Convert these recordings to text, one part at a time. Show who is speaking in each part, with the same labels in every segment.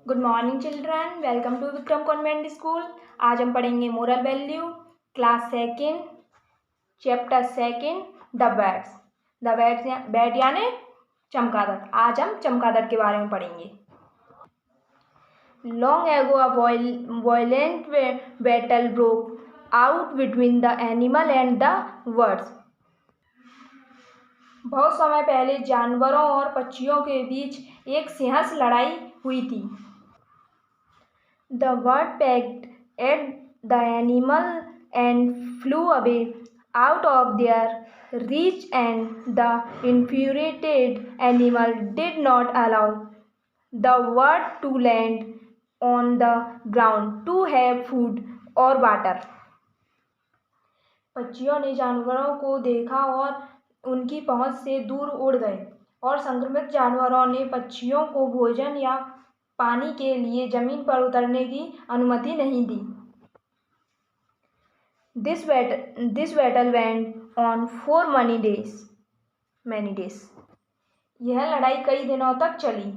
Speaker 1: Good morning children, welcome to Vikram convent school. आज हम पढ़ेंगे moral value, class second, chapter second, the bats. The bat यानी चमगादड़। आज हम चमगादड़ के बारे में पढ़ेंगे। Long ago a violent battle broke out between the animal and the birds. बहुत समय पहले जानवरों और पक्षियों के बीच एक सिंहस्थ लड़ाई हुई थी। The bird pecked at the animal and flew away out of their reach, and the infuriated animal did not allow the bird to land on the ground to have food or water. पक्षियों ने जानवरों को देखा और उनकी पहुंच से दूर उड़ गए, और संक्रमित जानवरों ने पक्षियों को भोजन या पानी के लिए जमीन पर उतरने की अनुमति नहीं दी। This battle went on for many days. यह लड़ाई कई दिनों तक चली।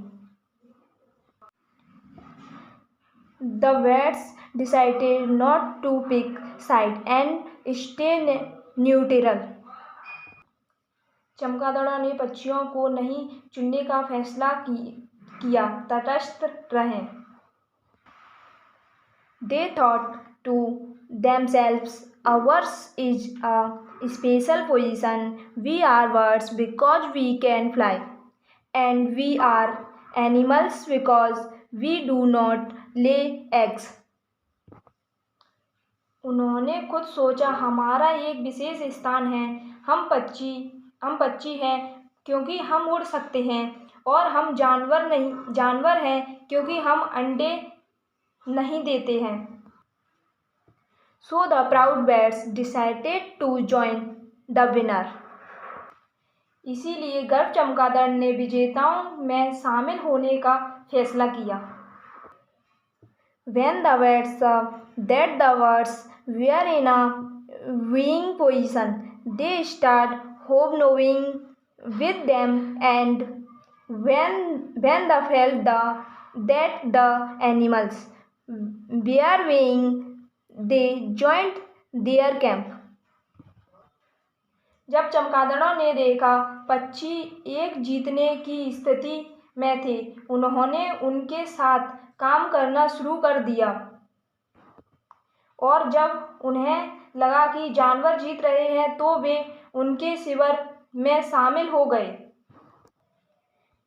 Speaker 1: The bats decided not to pick side and stay neutral. चमगादड़ों ने पक्षियों को नहीं चुनने का फैसला किया, तटस्थ रहें। They thought to themselves, ours is a special position. We are birds because we can fly, and we are animals because we do not lay eggs. उन्होंने खुद सोचा, हमारा एक विशेष स्थान है। हम पक्षी हैं क्योंकि हम उड़ सकते हैं, और हम जानवर हैं क्योंकि हम अंडे नहीं देते हैं। So the proud bats decided to join the winner. इसीलिए गर्व चमगादड़ ने विजेताओं में शामिल होने का फैसला किया। When the bats saw that the birds were in a winning position, they started hobnobbing with them, and when they felt that the animals were winning, they joined their camp. जब चमगादड़ों ने देखा पक्षी एक जीतने की स्थिति में थे, उन्होंने उनके साथ काम करना शुरू कर दिया, और जब उन्हें लगा कि जानवर जीत रहे हैं तो वे उनके शिविर में शामिल हो गए।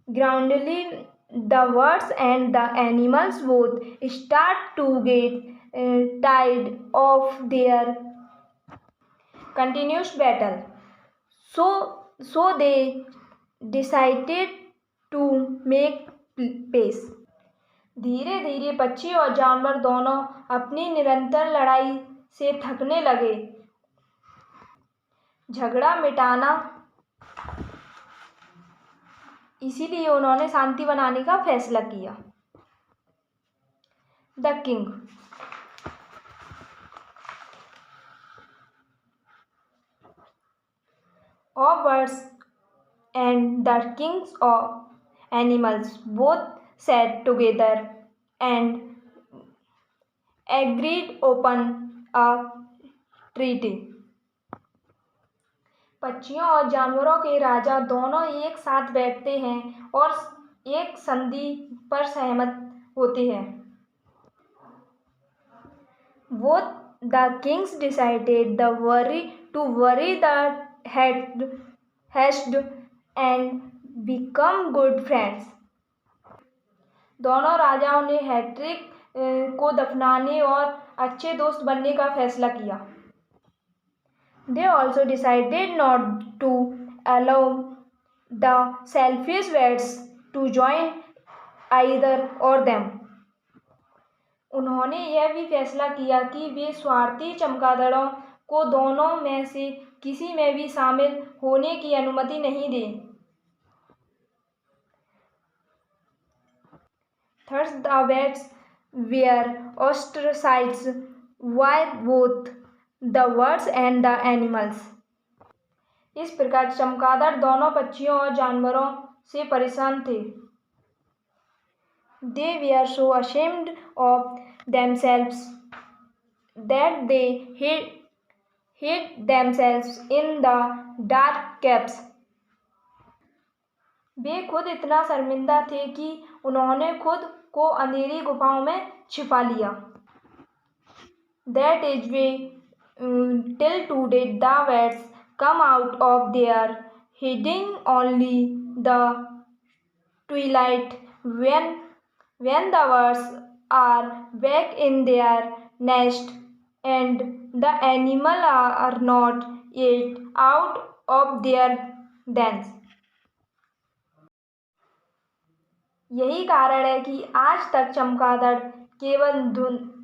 Speaker 1: Gradually, the birds and the animals both start to get tired of their continuous battle. So they decided to make peace. धीरे धीरे पक्षी और जानवर दोनों अपनी निरंतर लड़ाई से थकने लगे। झगड़ा मिटाना, इसीलिए उन्होंने शांति बनाने का फैसला किया। The king. Of birds and the kings of animals both sat together and agreed upon a treaty. पक्षियों और जानवरों के राजा दोनों एक साथ बैठते हैं और एक संधि पर सहमत होते हैं। Both the kings decided to worry the hatched and become good friends. दोनों राजाओं ने हैट्रिक को दफनाने और अच्छे दोस्त बनने का फैसला किया। They also decided not to allow the selfish bats to join either of them. उन्होंने यह भी फैसला किया कि वे स्वार्थी चमगादड़ों को दोनों में से किसी में भी शामिल होने की अनुमति नहीं दें। Thus the bats were ostracized by both the birds and the animals. इस प्रकार चमगादड़ दोनों पक्षियों और जानवरों से परेशान थे। They were so ashamed of themselves that they hid themselves in the dark caves. वे खुद इतना शर्मिंदा थे कि उन्होंने खुद को अंधेरी गुफाओं में छिपा लिया. That is why till today the words come out of their hiding only the twilight when the birds are back in their nest and the animals are not yet out of their dens. यही कारण है कि आज तक चमगादड़ केवल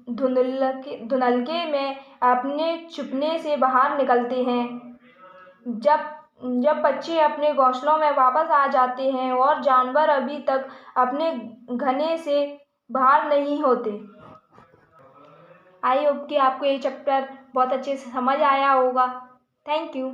Speaker 1: धुंधलके में अपने छुपने से बाहर निकलते हैं. जब बच्चे अपने घोंसलों में वापस आ जाते हैं और जानवर अभी तक अपने घने से बाहर नहीं होते. आई होप कि आपको ये चैप्टर बहुत अच्छे से समझ आया होगा. Thank you.